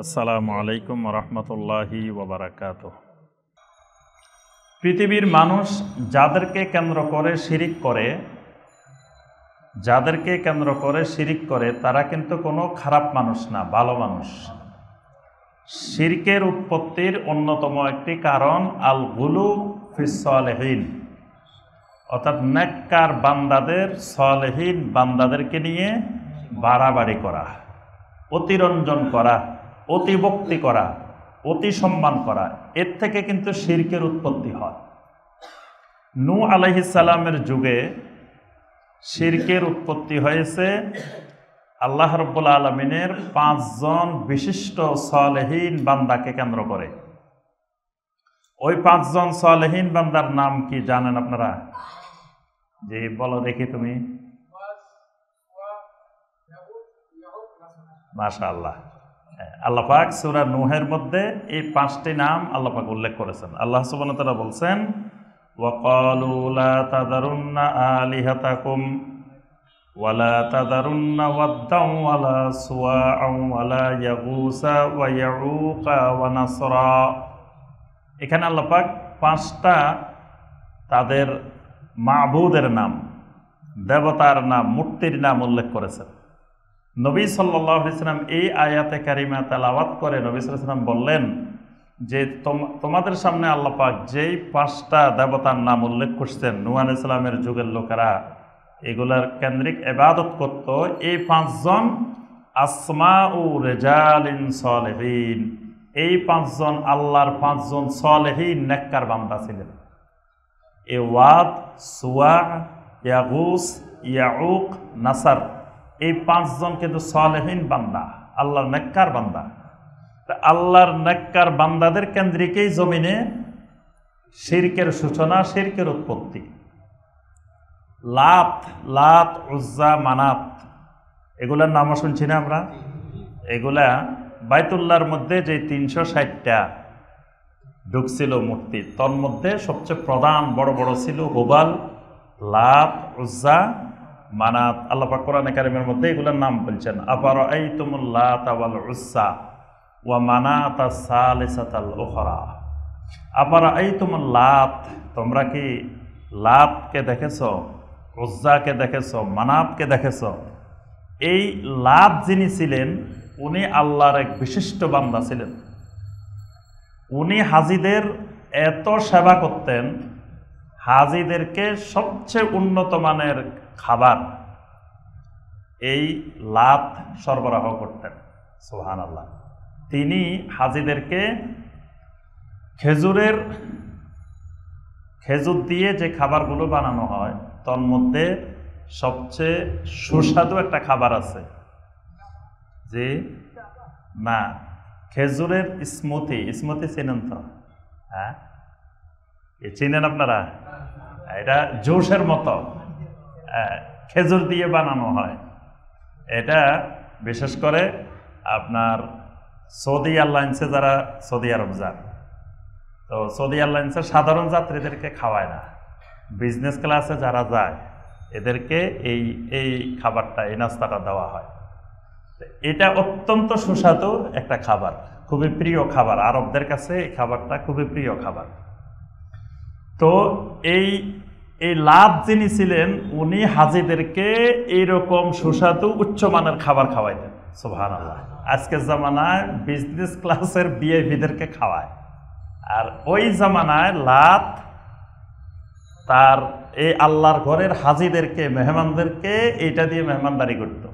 আসসালামু আলাইকুম রহমতুল্লাহি ওয়াবারাকাতুহ। পৃথিবীর মানুষ যাদেরকে কেন্দ্র করে শিরিক করে তারা কিন্তু কোনো খারাপ মানুষ না, ভালো মানুষ। শিরকের উৎপত্তির অন্যতম একটি কারণ আল গুলু ফিস সালেহিন, অর্থাৎ নেককার বান্দাদের, সালেহিন বান্দাদেরকে নিয়ে বাড়াবাড়ি করা, অতিরঞ্জন করা, অতিভক্তি করা, অতি সম্মান করা। এর থেকে কিন্তু শিরকের উৎপত্তি হয়। নূহ আলাইহিস সালামের যুগে শিরকের উৎপত্তি হয়েছে আল্লাহ রাব্বুল আলামিনের 5 জন বিশিষ্ট সালেহিন বান্দাকে কেন্দ্র করে। ওই 5 জন সালেহিন বান্দার নাম কি জানেন আপনারা? যে বলো দেখি তুমি। মাশাআল্লাহ, আল্লাহ পাক সূরা নূহের মধ্যে এই 5টি নাম আল্লাহ পাক উল্লেখ করেছেন। আল্লাহ সুবহানাহু ওয়া তাআলা বলছেন, ওয়া ক্বালু লা তাযারুন্না আলিহাতাকুম ওয়া লা তাযারুন্না ওয়াদ্দান ওয়া লা সুওয়াআন ওয়া লা ইয়াগুসা ওয়া ইয়াউকা ওয়া নাসরা। এখানে আল্লাহ পাক 5টা তাদের মাবুদের নাম, দেবতার নাম, মূর্তির নাম উল্লেখ করেছেন। নবী সাল্লাল্লাহু আলাইহি সাল্লাম এই আয়াতে কারিমা তেলাওয়াত করে নবী সাল্লাল্লাহু আলাইহি সাল্লাম বললেন যে তোমাদের সামনে আল্লাহ পাক যেই 5টা দেবতার নাম উল্লেখ করছেন, নূহ আলাইহিস সালামের যুগের লোকেরা এগুলার কেন্দ্রিক ইবাদত করত, এই 5 জন আসমাউ রিজালিন সালেহিন, এই 5 জন আল্লাহর 5 জন সালেহিন নেককার বান্দা ছিলেন। এ ওয়াদ, সুওয়া, ইয়াগুস, ইয়াউক, নাসার, এই 5 জন কিন্তু সালেহিন বান্দা, আল্লাহর নেককার বান্দা। আল্লাহর নেককার বান্দাদের কেন্দ্রিকেই জমিনে শিরকের সূচনা, শিরকের উৎপত্তি। লাত, উজ্জা, মানাত, এগুলার নামও শুনছি না আমরা। এগুলা বাইতুল্লাহর মধ্যে যে 360টা ঢুকছিল মূর্তি, তোর মধ্যে সবচেয়ে প্রধান বড় বড় ছিল হুবাল, লাত, উজ্জা, মানাত। আল্লাহ পাক কোরআনে কারিমের মধ্যে এগুলোর নাম বলছেন, আফারাআইতুমুল লাতা ওয়াল উজ্জা ওয়া মানাতা সালিসাতাল উখরা। আফারাআইতুমুল লাত, তোমরা কি লাতকে দেখেছো, উজ্জাকে দেখেছো, মানাতকে দেখেছো? এই লাত যিনি ছিলেন উনি আল্লাহর এক বিশিষ্ট বান্দা ছিলেন। উনি হাজীদের এত সেবা করতেন, হাজীদেরকে সবচেয়ে উন্নত মানের খাবার এই লাত সরবরাহ করতেন। সুবহানাল্লাহ। তিনি হাজীদেরকে খেজুর দিয়ে যে খাবারগুলো বানানো হয় তার মধ্যে সবচেয়ে সুস্বাদু একটা খাবার আছে, যে না, খেজুরের স্মুথি চেনেন তো? হ্যাঁ, চিনেন আপনারা? এটা জুসের মতো খেজুর দিয়ে বানানো হয়। এটা বিশেষ করে আপনার সৌদি এয়ারলাইন্সে যারা সৌদি আরব যান, তো সৌদি এয়ারলাইন্সের সাধারণ যাত্রীদেরকে খাওয়ায় না, বিজনেস ক্লাসে যারা যায় এদেরকে এই খাবারটা, এই নাস্তাটা দেওয়া হয়। এটা অত্যন্ত সুস্বাদু একটা খাবার, খুবই প্রিয় খাবার, আরবদের কাছে এই খাবারটা খুবই প্রিয় খাবার। তো এই লাত যিনি ছিলেন উনি হাজীদেরকে এইরকম সুস্বাদু উচ্চমানের খাবার খাওয়াইতেন। সুবহানাল্লাহ। আজকের জামানায় বিজনেস ক্লাসের ভিআইপিদেরকে খাওয়ায়, আর ওই জামানায় লাত তার এই আল্লাহর ঘরের হাজীদেরকে, মেহমানদেরকে এইটা দিয়ে মেহমানদারি করত।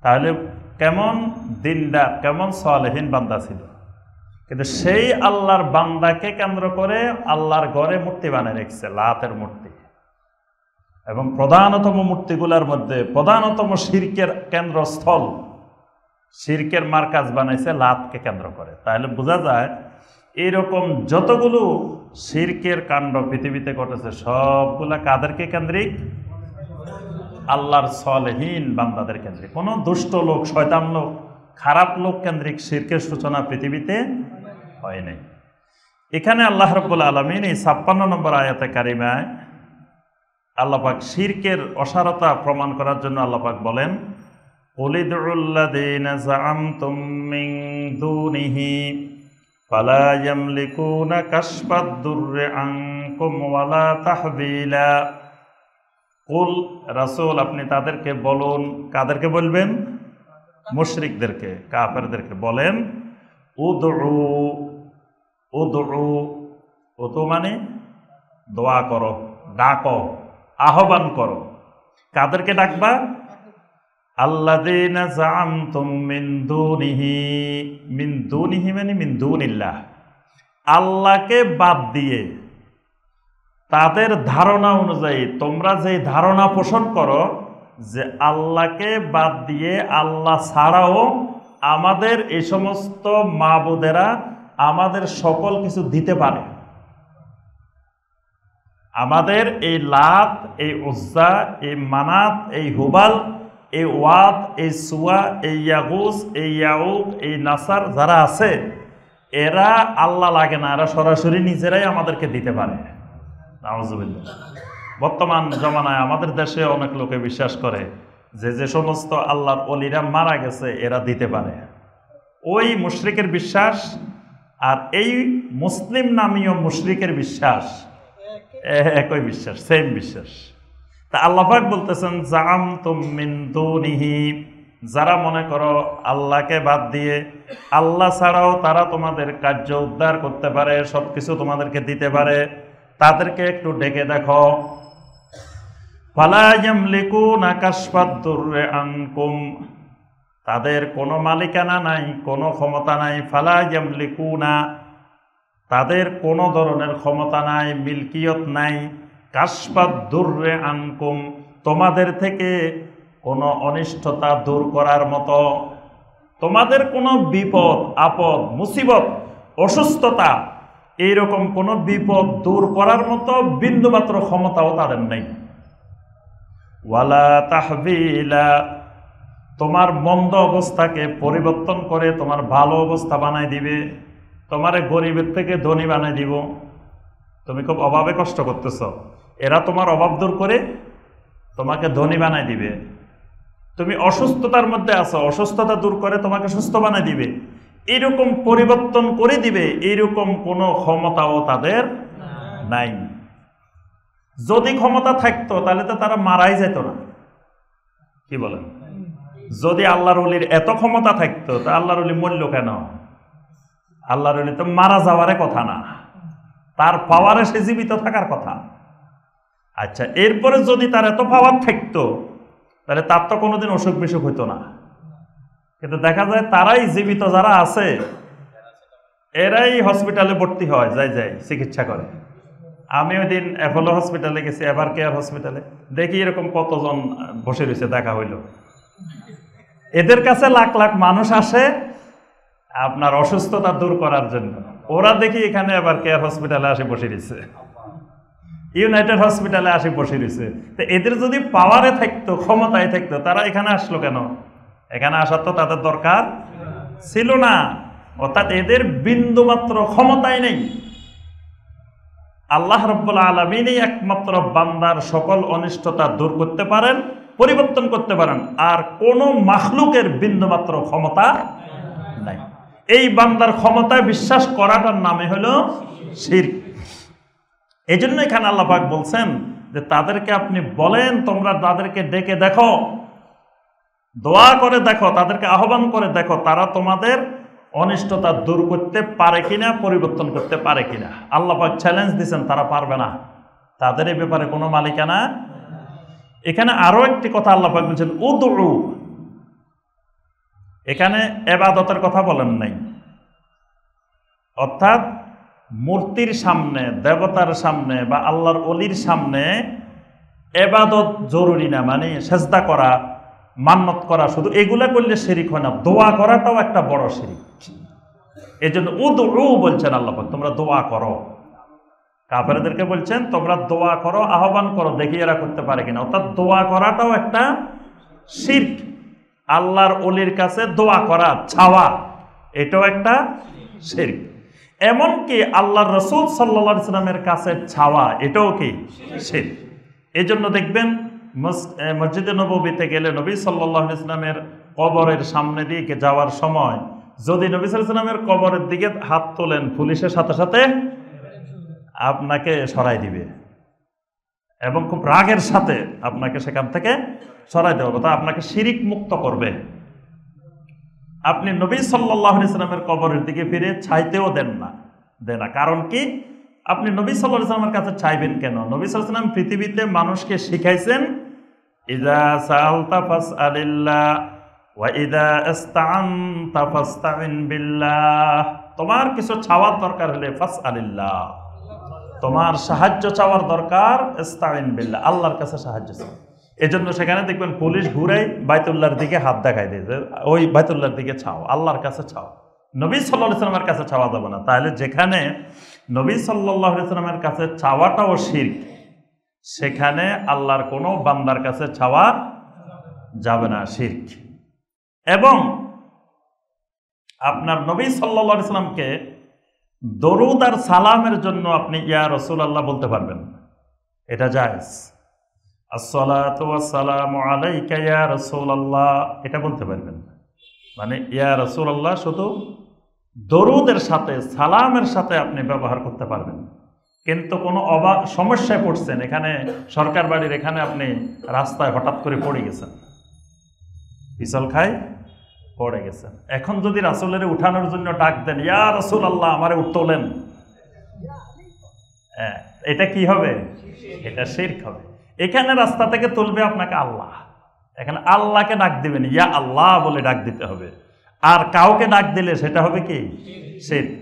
তাহলে কেমন দিনদার, কেমন সালেহিন বান্দা ছিল। কিন্তু সেই আল্লাহর বান্দাকে কেন্দ্র করে আল্লাহর ঘরে মূর্তি বানিয়ে রেখেছে, লাতের মূর্তি। এবং প্রধানতম মূর্তিগুলোর মধ্যে প্রধানতম শিরকের কেন্দ্রস্থল, শিরকের মার্কাজ বানাইছে লাতকে কেন্দ্র করে। তাহলে বোঝা যায় এইরকম যতগুলো শিরকের কাণ্ড পৃথিবীতে ঘটেছে সবগুলা কাদেরকে কেন্দ্রিক? আল্লাহর সালেহিন বান্দাদের কেন্দ্রিক। কোনো দুষ্ট লোক, শয়তান লোক, খারাপ লোক কেন্দ্রিক শিরকের সূচনা পৃথিবীতে হয় নাই। এখানে আল্লাহ রাব্বুল আলামিন এই 56 নম্বর আয়াতে কারিমায় আল্লাহ পাক শিরকের অসারতা প্রমাণ করার জন্য আল্লাহ পাক বলেন, কুল ইদউল্লাযীনা যাআমতুম মিন দুনিহি ফালা ইয়ামলিকুনা কাশফাদ-দুররি আনকুম ওয়ালা তাহবিলা। কুল, রাসূল আপনি তাদেরকে বলুন, কাদেরকে বলবেন? মুশরিকদেরকে, কাফেরদেরকে বলেন, উদউ, উদউ, উদু মানে দোয়া করো, ডাকো, আহ্বান করো। কাদেরকে ডাকবা? আল্লাযীনা যাআমতুম মিন দুনিহি, মিন দুনিহি মানে মিন দুনিল্লাহ, আল্লাহকে বাদ দিয়ে তাদের ধারণা অনুযায়ী তোমরা যে ধারণা পোষণ করো যে আল্লাহকে বাদ দিয়ে আল্লাহ ছাড়াও আমাদের এই সমস্ত মাবুদেরা আমাদের সকল কিছু দিতে পারে, আমাদের এই লাত, এই উজ্জা, এই মানাত, এই হুবাল, এই ওয়াত, এই সুয়া, এই ইয়াগুস, এই ইয়াউক, এই নাসার যারা আছে এরা আল্লাহ লাগে না, এরা সরাসরি নিজেরাই আমাদেরকে দিতে পারে। নাউজুবিল্লাহ। বর্তমান জমানায় আমাদের দেশে অনেক লোকে বিশ্বাস করে যে যে সমস্ত আল্লাহর ওলিরা মারা গেছে এরা দিতে পারে। ওই মুশরিকের বিশ্বাস আর এই মুসলিম নামীয় মুশরিকের বিশ্বাস একই বিশ্বাস, সেম বিশ্বাস। তা আল্লাহ পাক বলতেছেন যাআমতুম মিন দুনিহি, যারা মনে করো আল্লাহকে বাদ দিয়ে আল্লাহ ছাড়াও তারা তোমাদের কার্য উদ্ধার করতে পারে, সবকিছু তোমাদেরকে দিতে পারে, তাদেরকে একটু ডেকে দেখো। ফালা ইয়ামলিকুনা কাশফাদ-দুররি আনকুম, তাদের কোনো মালিকানা নাই, কোনো ক্ষমতা নাই। ফালা ইয়ামলিকুনা, তাদের কোনো ধরনের ক্ষমতা নাই, মিল্কিয়ত নাই। কাশফাদ-দুররি আনকুম, তোমাদের থেকে কোনো অনিষ্টতা দূর করার মতো, তোমাদের কোনো বিপদ আপদ মুসিবত অসুস্থতা এইরকম কোনো বিপদ দূর করার মতো বিন্দুমাত্র ক্ষমতাও তাদের নেই। ওয়ালা তাহবিলা, তোমার মন্দ অবস্থাকে পরিবর্তন করে তোমার ভালো অবস্থা বানায় দিবে, তোমারে গরিবের থেকে ধনী বানায় দিব। তুমি খুব অভাবে কষ্ট করতেছ, এরা তোমার অভাব দূর করে তোমাকে ধনী বানায় দিবে। তুমি অসুস্থতার মধ্যে আছো, অসুস্থতা দূর করে তোমাকে সুস্থ বানায় দিবে। এইরকম পরিবর্তন করে দিবে, এইরকম কোনো ক্ষমতাও তাদের নাই। যদি ক্ষমতা থাকতো তাহলে তো তারা মারাই যেত না। কি বলেন? যদি আল্লাহর ওলির এত ক্ষমতা থাকতো তা আল্লাহর ওলি মরল কেন? আল্লাহর ওলি তো মারা যাওয়ার কথা না, তার পাওয়ারে সে জীবিত থাকার কথা। আচ্ছা, এরপরে যদি তার এত পাওয়ার থাকতো তাহলে তার তো কোনোদিন অসুখ বিসুখ হইতো না। কিন্তু দেখা যায় তারাই জীবিত যারা আছে এরাই হসপিটালে ভর্তি হয়, যাই চিকিৎসা করে। আমি ওই দিন অ্যাপোলো হসপিটালে গেছি, এভার কেয়ার হসপিটালে, দেখি এরকম কতজন বসে রয়েছে, দেখা হইল। এদের কাছে লাখ লাখ মানুষ আসে আপনার অসুস্থতা দূর করার জন্য, ওরা দেখি এখানে এভার কেয়ার হসপিটালে আসে বসে রয়েছে, ইউনাইটেড হসপিটালে আসে বসে রয়েছে। তো এদের যদি পাওয়ারে থাকতো, ক্ষমতায় থাকতো, তারা এখানে আসলো কেন? এখানে আসার তো তাদের দরকার ছিল না। অর্থাৎ এদের বিন্দুমাত্র ক্ষমতাই নেই। আল্লাহ রাব্বুল আলামিনই একমাত্র বান্দার সকল অনিষ্টতা দূর করতে পারেন, পরিবর্তন করতে পারেন, আর কোনো মাখলুকের বিন্দুমাত্র ক্ষমতা নাই। এই বান্দার ক্ষমতায় বিশ্বাস করাটার নামে হলো শিরক। এই জন্য এখানে আল্লাহ পাক বলছেন যে তাদেরকে আপনি বলেন, তোমরা তাদেরকে ডেকে দেখো, দোয়া করে দেখো, তাদেরকে আহ্বান করে দেখো, তারা তোমাদের অনিষ্টতা দূর করতে পারে কিনা, পরিবর্তন করতে পারে কিনা। আল্লাহ পাক চ্যালেঞ্জ দিয়েছেন, তারা পারবে না, তাদের এই ব্যাপারে কোনো মালিকানা। এখানে আরো একটি কথা আল্লাহ পাক বলছেন উদউ, এখানে ইবাদতের কথা বলেন নাই। অর্থাৎ মূর্তির সামনে, দেবতার সামনে বা আল্লাহর ওলির সামনে ইবাদত জরুরি না, মানে সেজদা করা, মান্নত করা, শুধু এগুলা করলে শিরিক হয় না, দোয়া করাটাও একটা বড় শিরিক। এই জন্য উদউ বলছেন আল্লাহ পাক, তোমরা দোয়া করো। কাফেরদেরকে বলছেন তোমরা দোয়া করো, আহ্বান করো, দেখি এরা করতে পারে কিনা। অর্থাৎ দোয়া করাটাও একটা শিরক। আল্লাহর ওলির কাছে দোয়া করা, চাওয়া, এটাও একটা শিরক। এমনকি আল্লাহর রাসূল সাল্লাল্লাহু আলাইহি ওয়াসাল্লামের কাছে চাওয়া, এটাও কি শিরক। এই জন্য দেখবেন মসজিদে নববীতে গেলে নবী সাল্লাল্লাহু আলাইহি ওয়াসাল্লামের কবরের সামনে দিয়ে যাওয়ার সময় যদি নবী সাল্লাল্লাহু আলাইহি ওয়াসাল্লামের কবরের দিকে হাত তোলেন, পুলিশের সাথে সাথে আপনাকে সরাই দিবে এবং খুব রাগের সাথে আপনাকে সেখান থেকে সরাই দেওয়া হবে, তা আপনাকে শিরিক মুক্ত করবে। আপনি নবী সাল্লাল্লাহু আলাইহি ওয়াসাল্লামের কবরের দিকে ফিরে চাইতেও দেন না। কারণ কি? আপনি নবী সাল্লাল্লাহু আলাইহি ওয়াসাল্লামের কাছে চাইবেন কেন? নবী সাল্লাল্লাহু আলাইহি ওয়াসাল্লাম পৃথিবীতে মানুষকে শিখাইছেন, ইযা সাআলতা ফাসআলিল্লাহ ওয়া ইযা ইসতাআনতা ফাসতাইন বিল্লাহ। তোমার কিছু চাওয়ার দরকার হলে ফাসআলিল্লাহ, তোমার সাহায্য চাওয়ার দরকার ইসতাইন বিল্লাহ, আল্লাহর কাছে সাহায্য চাও। এজন্য সেখানে দেখবেন পুলিশ ঘুরে বাইতুল্লাহর দিকে হাত দেখাই দিয়েছে, ওই বাইতুল্লাহর দিকে চাও, আল্লাহর কাছে চাও, নবী সাল্লাল্লাহু আলাইহি ওয়াসাল্লামের কাছে চাওয়া যাবে না। তাহলে যেখানে নবী সাল্লাল্লাহু আলাইহি ওয়াসাল্লামের কাছে চাওয়াটাও শিরক, সেখানে আল্লাহর কোনো বান্দার কাছে চাওয়া যাবে না, শিরক। এবং আপনার নবী সাল্লাল্লাহু আলাইহি ওয়াসাল্লামকে দরুদ আর সালামের জন্য আপনি ইয়া রাসূলুল্লাহ বলতে পারবেন, এটা জায়েজ। আসসালাতু ওয়াসসালামু আলাইকা ইয়া রাসূলুল্লাহ, এটা বলতে পারবেন। মানে ইয়া রাসূলুল্লাহ শুধু দরুদের সাথে সালামের সাথে আপনি ব্যবহার করতে পারবেন। কিন্তু কোনো সমস্যায় পড়ছেন, এখানে সরকার বাড়ির এখানে আপনি রাস্তায় হঠাৎ করে পড়ে গেছেন, পিছল খায় পড়ে গেছেন, এখন যদি রাসূলের উঠানোর জন্য ডাক দেন, ইয়া রাসূলুল্লাহ আমারে তোলেন, এটা কি হবে? এটা শিরক হবে। এখানে রাস্তা থেকে তুলবে আপনাকে আল্লাহ, এখানে আল্লাহকে ডাক দিবেন, ইয়া আল্লাহ বলে ডাক দিতে হবে। আর কাউকে ডাক দিলে সেটা হবে কি? শিরক।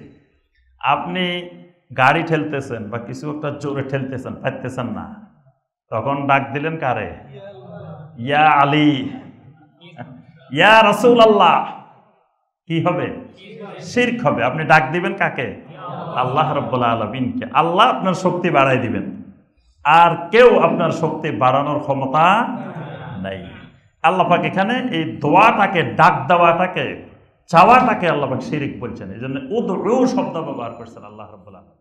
আপনি গাড়ি ঠেলতেছেন বা কিছু একটা জোরে ঠেলতেছেন, পারতেছেন না, তখন ডাক দিলেন কারে? ইয়া আলী, ইয়া রাসূলুল্লাহ, কি হবে? শিরক হবে। আপনি ডাক দিবেন কাকে? আল্লাহ রাব্বুল আলামিনকে। আল্লাহ আপনার শক্তি বাড়াই দিবেন, আর কেউ আপনার শক্তি বাড়ানোর ক্ষমতা নাই। আল্লাহ পাক এখানে এই দোয়াটাকে, ডাক দেওয়াটাকে, চাওয়াটাকে আল্লাহ পাক শিরক বলছেন। এই জন্য উদউ শব্দ ব্যবহার করছেন আল্লাহ রাব্বুল আলামিন।